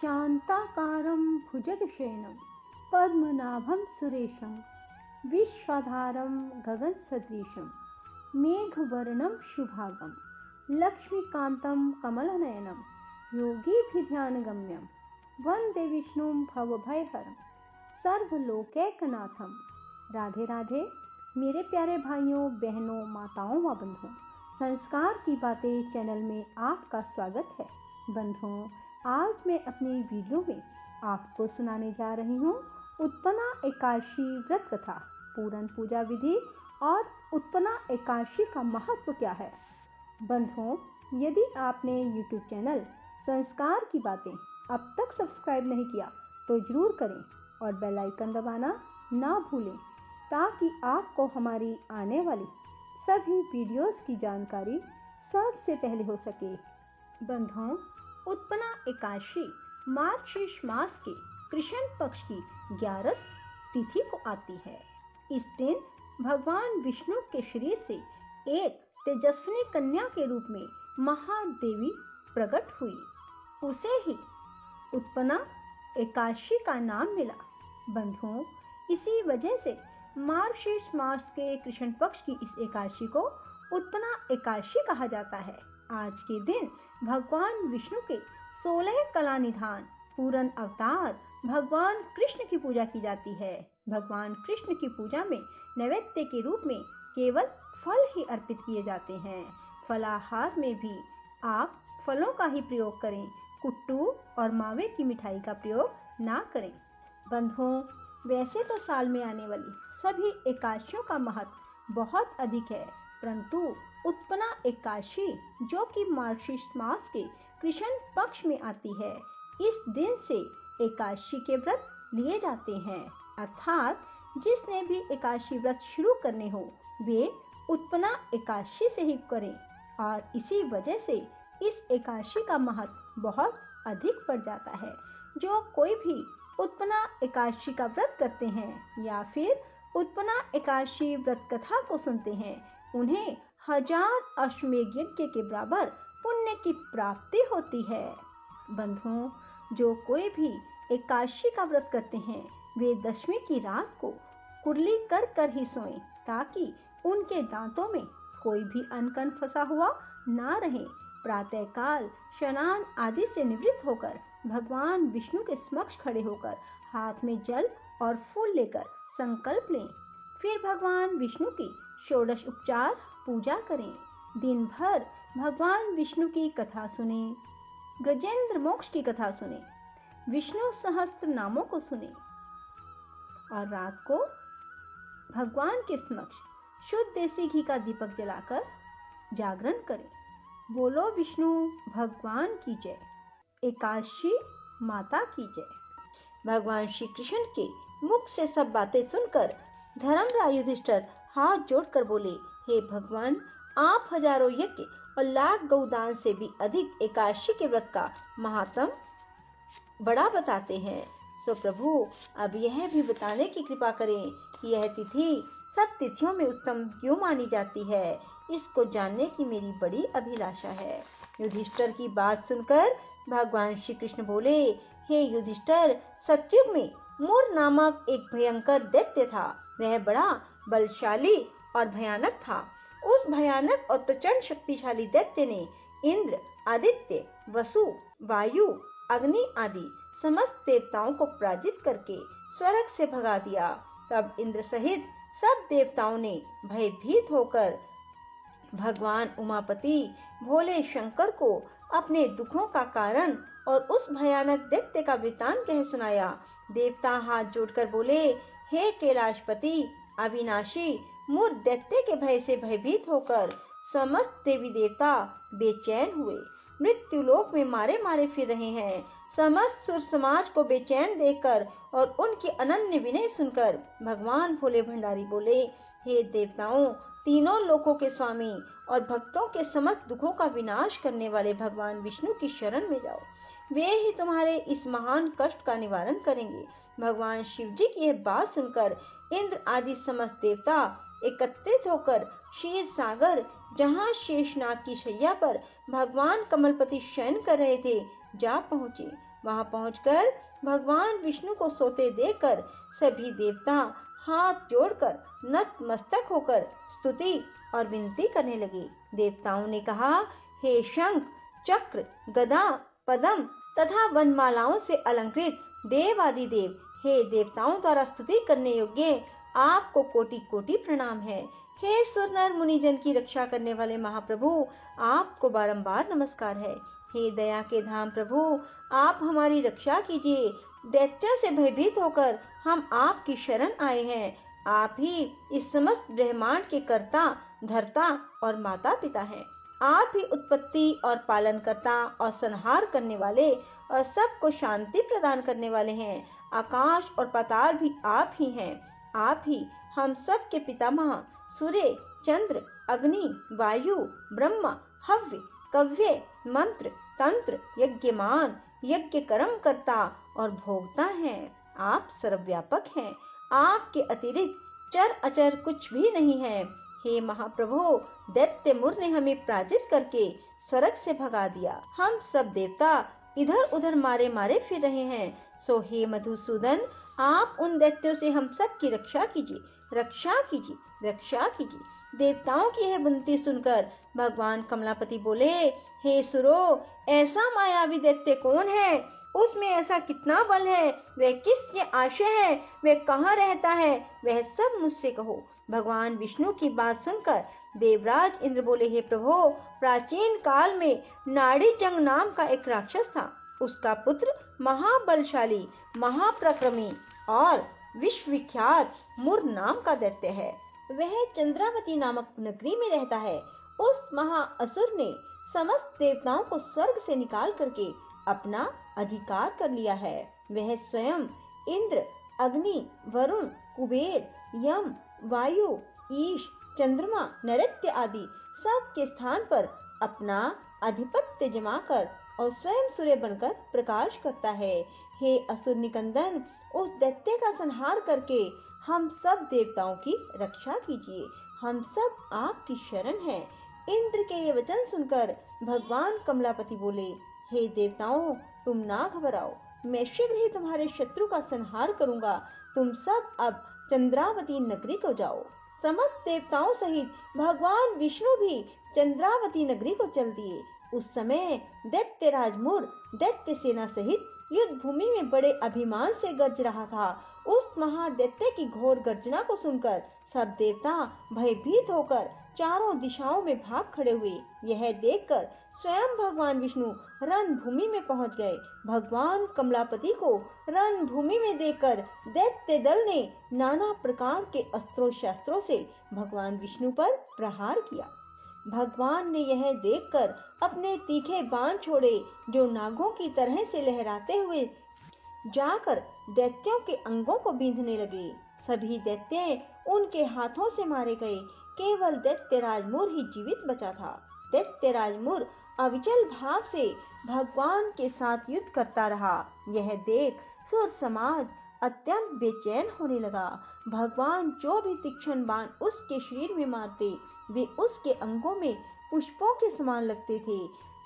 शान्ताकारं भुजगशयनं पद्मनाभं सुरेशं विश्वाधारं गगनसदृशं मेघवर्णं शुभांगं लक्ष्मीकान्तं कमलनयनं योगीभिध्यानगम्यं वन्दे विष्णुं भवभयहरं सर्वलोकैकनाथं। राधे राधे मेरे प्यारे भाइयों, बहनों, माताओं व बंधुओं, संस्कार की बातें चैनल में आपका स्वागत है। बंधुओं, आज मैं अपनी वीडियो में आपको सुनाने जा रही हूँ उत्पन्ना एकादशी व्रत कथा, पूरन पूजा विधि और उत्पन्ना एकादशी का महत्व क्या है। बंधुओं, यदि आपने YouTube चैनल संस्कार की बातें अब तक सब्सक्राइब नहीं किया तो जरूर करें और बेल आइकन दबाना ना भूलें, ताकि आपको हमारी आने वाली सभी वीडियोस की जानकारी सबसे पहले हो सके। बंधुओं, उत्पन्ना एकादशी मार्गशीर्ष मास के कृष्ण पक्ष की 11 तिथि को आती है। इस दिन भगवान विष्णु के शरीर से एक तेजस्विनी कन्या के रूप में महादेवी प्रकट हुई। उसे ही उत्पन्ना एकादशी का नाम मिला। बंधुओं, इसी वजह से मार्गशीर्ष मास के कृष्ण पक्ष की इस एकादशी को उत्पन्ना एकादशी कहा जाता है। आज के दिन भगवान विष्णु के 16 कला निधान पूर्ण अवतार भगवान कृष्ण की पूजा की जाती है। भगवान कृष्ण की पूजा में नैवेद्य के रूप में केवल फल ही अर्पित किए जाते हैं। फलाहार में भी आप फलों का ही प्रयोग करें, कुट्टू और मावे की मिठाई का प्रयोग ना करें। बंधुओं, वैसे तो साल में आने वाली सभी एकादशियों का महत्व बहुत अधिक है, परंतु उत्पन्ना एकादशी जो कि मार्गशीर्ष मास के कृष्ण पक्ष में आती है, इस दिन से एकादशी के व्रत लिए जाते हैं। अर्थात जिसने भी एकादशी व्रत शुरू करने हो वे उत्पन्ना एकादशी से ही करें, और इसी वजह से इस एकादशी का महत्व बहुत अधिक बढ़ जाता है। जो कोई भी उत्पन्ना एकादशी का व्रत करते हैं या फिर उत्पन्ना एकादशी व्रत कथा को सुनते हैं, उन्हें 1000 अश्वमेध यज्ञ के बराबर पुण्य की प्राप्ति होती है। बंधुओं, जो कोई भी एकादशी का व्रत करते हैं वे दशमी की रात को कुरली कर कर ही सोएं, ताकि उनके दांतों में कोई भी अनकन फंसा हुआ ना रहे। प्रातः काल स्नान आदि से निवृत्त होकर भगवान विष्णु के समक्ष खड़े होकर हाथ में जल और फूल लेकर संकल्प लें। फिर भगवान विष्णु की षोडश उपचार पूजा करें। दिन भर भगवान विष्णु की कथा सुने, गजेंद्र मोक्ष की कथा सुने, विष्णु सहस्त्र नामों को सुने और रात को भगवान के समक्ष शुद्ध देसी घी का दीपक जलाकर जागरण करें। बोलो विष्णु भगवान की जय, एकादशी माता की जय। भगवान श्री कृष्ण के मुख से सब बातें सुनकर धर्मराज युधिष्ठिर हाथ जोड़कर बोले, हे भगवान, आप हजारों यज्ञ और लाख गौदान से भी अधिक एकादशी के व्रत का महात्म बड़ा बताते हैं। सो प्रभु, अब यह भी बताने की कृपा करें कि यह तिथि सब तिथियों में उत्तम क्यों मानी जाती है। इसको जानने की मेरी बड़ी अभिलाषा है। युधिष्ठिर की बात सुनकर भगवान श्री कृष्ण बोले, हे युधिष्ठिर, सतयुग में मूर नामक एक भयंकर दैत्य था। वह बड़ा बलशाली और भयानक था। उस भयानक और प्रचंड शक्तिशाली दैत्य ने इंद्र, आदित्य, वसु, वायु, अग्नि आदि समस्त देवताओं को पराजित करके स्वर्ग से भगा दिया। तब इंद्र सहित सब देवताओं ने भयभीत होकर भगवान उमापति भोले शंकर को अपने दुखों का कारण और उस भयानक दैत्य का वृतांत कह सुनाया। देवता हाथ जोड़कर बोले, हे कैलाशपति अविनाशी, मूर दैत्य के भय से भयभीत होकर समस्त देवी देवता बेचैन हुए, मृत्युलोक में मारे मारे फिर रहे हैं। समस्त सुर समाज को बेचैन देखकर और उनकी अनन्य विनय सुनकर भगवान भोले भंडारी बोले, हे देवताओं, तीनों लोकों के स्वामी और भक्तों के समस्त दुखों का विनाश करने वाले भगवान विष्णु की शरण में जाओ। वे ही तुम्हारे इस महान कष्ट का निवारण करेंगे। भगवान शिव जी की यह बात सुनकर इंद्र आदि समस्त देवता एकत्रित होकर क्षीर सागर, जहाँ शेषनाग की शैया पर भगवान कमलपति शयन कर रहे थे, जा पहुँचे। वहां पहुंचकर भगवान विष्णु को सोते देखकर सभी देवता हाथ जोड़कर नतमस्तक होकर स्तुति और विनती करने लगे। देवताओं ने कहा, हे शंख, चक्र, गदा, पद्म तथा वनमालाओं से अलंकृत देवादिदेव, हे देवताओं द्वारा स्तुति करने योग्य आपको कोटि कोटि प्रणाम है। हे सुरनर मुनिजन की रक्षा करने वाले महाप्रभु, आपको बारंबार नमस्कार है। हे दया के धाम प्रभु, आप हमारी रक्षा कीजिए। दैत्यों से भयभीत होकर हम आपकी शरण आए हैं। आप ही इस समस्त ब्रह्मांड के कर्ता, धर्ता और माता पिता हैं। आप ही उत्पत्ति और पालन करता और संहार करने वाले और सबको शांति प्रदान करने वाले हैं। आकाश और पाताल भी आप ही हैं। आप ही हम सब के पितामह, सूर्य, चंद्र, अग्नि, वायु, ब्रह्मा, हव्य, कव्य, मंत्र, तंत्र, यज्ञमान, यज्ञ कर्म करता और भोगता हैं। आप सर्वव्यापक हैं। आपके अतिरिक्त चर अचर कुछ भी नहीं है। हे महाप्रभु, दैत्य मुर ने हमें पराजित करके स्वर्ग से भगा दिया। हम सब देवता इधर उधर मारे मारे फिर रहे हैं। सो हे मधुसूदन, आप उन दैत्यों से हम सब की रक्षा कीजिए, रक्षा कीजिए, रक्षा कीजिए। देवताओं की यह विनती सुनकर भगवान कमलापति बोले, हे सुरो, ऐसा मायावी दैत्य कौन है? उसमें ऐसा कितना बल है? वह किसके आशय है? वह कहाँ रहता है? वह सब मुझसे कहो। भगवान विष्णु की बात सुनकर देवराज इंद्र बोले, हे प्रभु, प्राचीन काल में नाड़ी जंग नाम का एक राक्षस था। उसका पुत्र महाबलशाली, महाप्रक्रमी और विश्वविख्यात मुर नाम का दैत्य है। वह चंद्रावती नामक नगरी में रहता है। उस महाअसुर ने समस्त देवताओं को स्वर्ग से निकाल करके अपना अधिकार कर लिया है। वह स्वयं इंद्र, अग्नि, वरुण, कुबेर, यम, वायु, ईश, चंद्रमा, नैऋत्य आदि सब के स्थान पर अपना अधिपत्य जमाकर और स्वयं सूर्य बनकर प्रकाश करता है। हे असुर निकंदन, उस दैत्य का संहार करके हम सब देवताओं की रक्षा कीजिए। हम सब आपकी शरण हैं। इंद्र के ये वचन सुनकर भगवान कमलापति बोले, हे देवताओं, तुम ना घबराओ, मैं शीघ्र ही तुम्हारे शत्रु का संहार करूंगा। तुम सब अब चंद्रावती नगरी को जाओ। समस्त देवताओं सहित भगवान विष्णु भी चंद्रावती नगरी को चल दिए। उस समय दैत्यराज मुर दैत्य सेना सहित युद्ध भूमि में बड़े अभिमान से गरज रहा था। उस महादैत्य की घोर गर्जना को सुनकर सब देवता भयभीत होकर चारों दिशाओं में भाग खड़े हुए। यह देखकर स्वयं भगवान विष्णु रणभूमि में पहुंच गए। भगवान कमलापति को रणभूमि में देखकर दैत्य दल ने नाना प्रकार के अस्त्रों शस्त्रों से भगवान विष्णु पर प्रहार किया। भगवान ने यह देखकर अपने तीखे बाण छोड़े, जो नागों की तरह से लहराते हुए जाकर दैत्यों के अंगों को बींधने लगे। सभी दैत्य उनके हाथों से मारे गए। केवल दैत्यराज मुर ही जीवित बचा था। दैत्यराज मुर अविचल भाव से भगवान के साथ युद्ध करता रहा। यह देख सुर समाज अत्यंत बेचैन होने लगा। भगवान जो भी तीक्ष्ण बाण उसके शरीर में मारते, वे उसके अंगों में पुष्पों के समान लगते थे।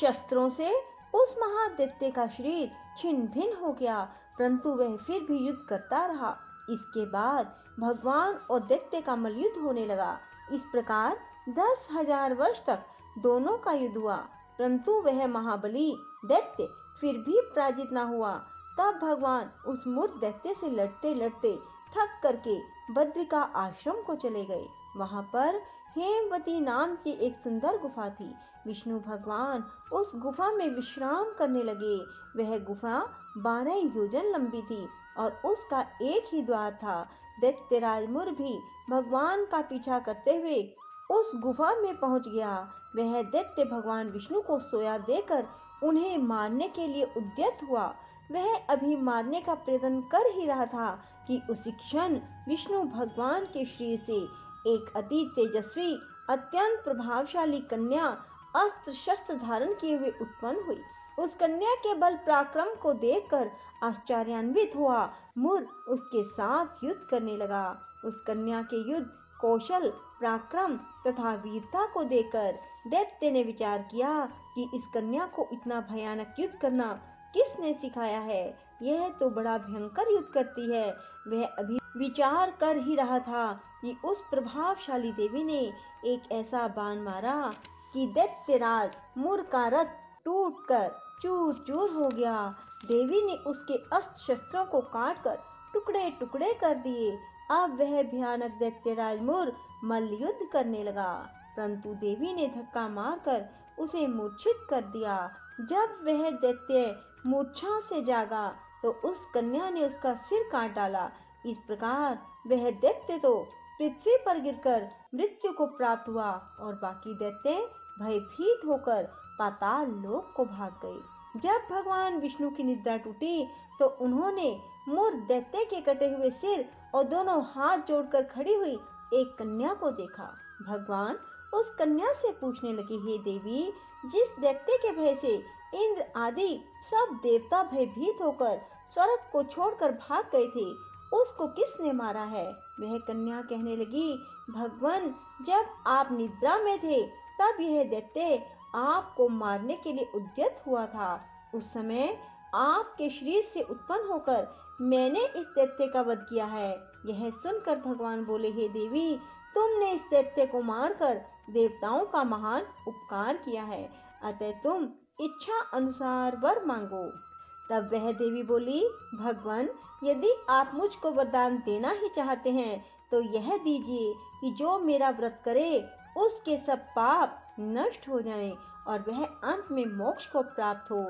शस्त्रों से उस महादैत्य का शरीर छिन्न भिन्न हो गया, परंतु वह फिर भी युद्ध करता रहा। इसके बाद भगवान और दैत्य का मल्लयुद्ध होने लगा। इस प्रकार 10,000 वर्ष तक दोनों का युद्ध हुआ, परंतु वह महाबली दैत्य फिर भी पराजित न हुआ। तब भगवान उस मूर्ख दैत्य से लड़ते लड़ते थक करके बद्रिका आश्रम को चले गए। वहां पर हेमवती नाम की एक सुंदर गुफा थी। विष्णु भगवान उस गुफा में विश्राम करने लगे। वह गुफा 12 योजन लंबी थी और उसका एक ही द्वार था। दैत्यराज मुर भी भगवान का पीछा करते हुए उस गुफा में पहुंच गया। वह दैत्य भगवान विष्णु को सोया देकर उन्हें मारने के लिए उद्यत हुआ। वह अभी मारने का प्रयत्न कर ही रहा था कि उसी क्षण विष्णु भगवान के शरीर से एक अति तेजस्वी अत्यंत प्रभावशाली कन्या अस्त्र शस्त्र धारण किए हुए उत्पन्न हुई। उस कन्या के बल पराक्रम को देखकर आश्चर्यान्वित हुआ मुर उसके साथ युद्ध करने लगा। उस कन्या के युद्ध कौशल, पराक्रम तथा वीरता को देखकर दैत्य ने विचार किया कि इस कन्या को इतना भयानक युद्ध करना किसने सिखाया है? यह तो बड़ा भयंकर युद्ध करती है। वह अभी विचार कर ही रहा था कि उस प्रभावशाली देवी ने एक ऐसा बाण मारा कि दैत्यराज मुर का रथ टूटकर चूर चूर हो गया। देवी ने उसके अस्त्र शस्त्रों को काटकर टुकड़े टुकड़े कर दिए। अब वह भयानक दैत्यराज मुर मल्ल युद्ध करने लगा, परंतु देवी ने धक्का मारकर उसे मूर्छित कर दिया। जब वह दैत्य मूर्छा से जागा तो उस कन्या ने उसका सिर काट डाला। इस प्रकार वह दैत्य तो पृथ्वी पर गिरकर मृत्यु को प्राप्त हुआ और बाकी दैत्य भयभीत होकर पाताल लोक को भाग गए। जब भगवान विष्णु की निद्रा टूटी तो उन्होंने मुर दैत्य के कटे हुए सिर और दोनों हाथ जोड़कर खड़ी हुई एक कन्या को देखा। भगवान उस कन्या से पूछने लगे, हे देवी, जिस दैत्य के भय से इंद्र आदि सब देवता भयभीत होकर स्वर्ग को छोड़कर भाग गए थे, उसको किसने मारा है? वह कन्या कहने लगी, भगवान, जब आप निद्रा में थे तब यह दैत्य आपको मारने के लिए उद्यत हुआ था। उस समय आपके शरीर से उत्पन्न होकर मैंने इस दैत्य का वध किया है। यह सुनकर भगवान बोले, हे देवी, तुमने इस दैत्य को मारकर देवताओं का महान उपकार किया है, अतः तुम इच्छा अनुसार वर मांगो। तब वह देवी बोली, भगवान, यदि आप मुझको वरदान देना ही चाहते हैं तो यह दीजिए कि जो मेरा व्रत करे उसके सब पाप नष्ट हो जाएं और वह अंत में मोक्ष को प्राप्त हो।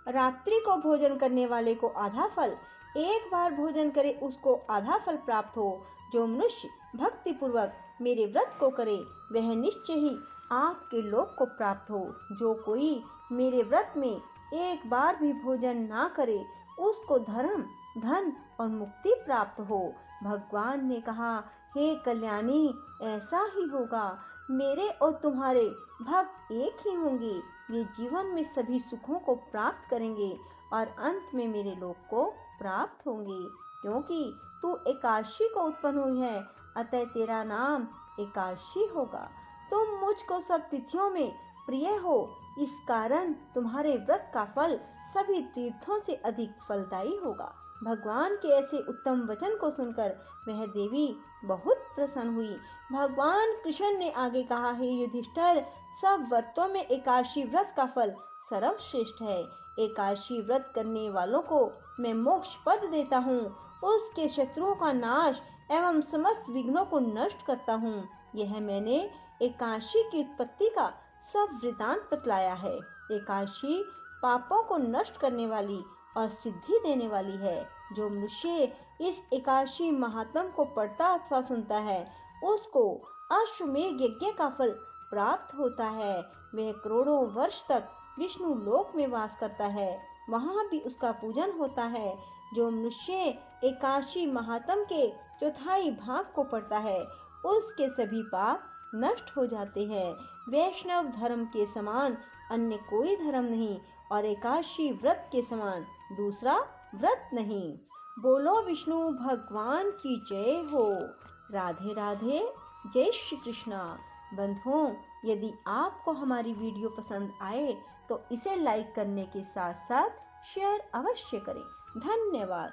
रात्रि को भोजन करने वाले को आधा फल, एक बार भोजन करे उसको आधा फल प्राप्त हो। जो मनुष्य भक्ति पूर्वक मेरे व्रत को करे वह निश्चय ही आपके लोक को प्राप्त हो। जो कोई मेरे व्रत में एक बार भी भोजन ना करे उसको धर्म, धन और मुक्ति प्राप्त हो। भगवान ने कहा, हे कल्याणी, ऐसा ही होगा। मेरे और तुम्हारे भक्त एक ही होंगे। ये जीवन में सभी सुखों को प्राप्त करेंगे और अंत में मेरे लोक को प्राप्त होंगे। क्योंकि तू एकादशी को उत्पन्न हुई है, अतः तेरा नाम एकादशी होगा। तुम मुझको सब तिथियों में प्रिय हो, इस कारण तुम्हारे व्रत का फल सभी तीर्थों से अधिक फलदायी होगा। भगवान के ऐसे उत्तम वचन को सुनकर वह देवी बहुत प्रसन्न हुई। भगवान कृष्ण ने आगे कहा, हे युधिष्ठिर, सब व्रतों में एकादशी व्रत का फल सर्वश्रेष्ठ है। एकादशी व्रत करने वालों को मैं मोक्ष पद देता हूँ, उसके शत्रुओं का नाश एवं समस्त विघ्नों को नष्ट करता हूँ। यह मैंने एकादशी की उत्पत्ति का सब वृतांत बतलाया है। एकादशी पापों को नष्ट करने वाली और सिद्धि देने वाली है। जो मनुष्य इस एकादशी महात्म्य को पढ़ता अथवा सुनता है उसको अश्वमेध यज्ञ का फल प्राप्त होता है। वह करोड़ों वर्ष तक विष्णु लोक में वास करता है, वहाँ भी उसका पूजन होता है। जो मनुष्य एकादशी महात्म्य के चौथाई भाग को पढ़ता है उसके सभी पाप नष्ट हो जाते हैं। वैष्णव धर्म के समान अन्य कोई धर्म नहीं और एकादशी व्रत के समान दूसरा व्रत नहीं। बोलो विष्णु भगवान की जय हो। राधे राधे, जय श्री कृष्णा। बंधुओं, यदि आपको हमारी वीडियो पसंद आए तो इसे लाइक करने के साथ साथ शेयर अवश्य करें। धन्यवाद।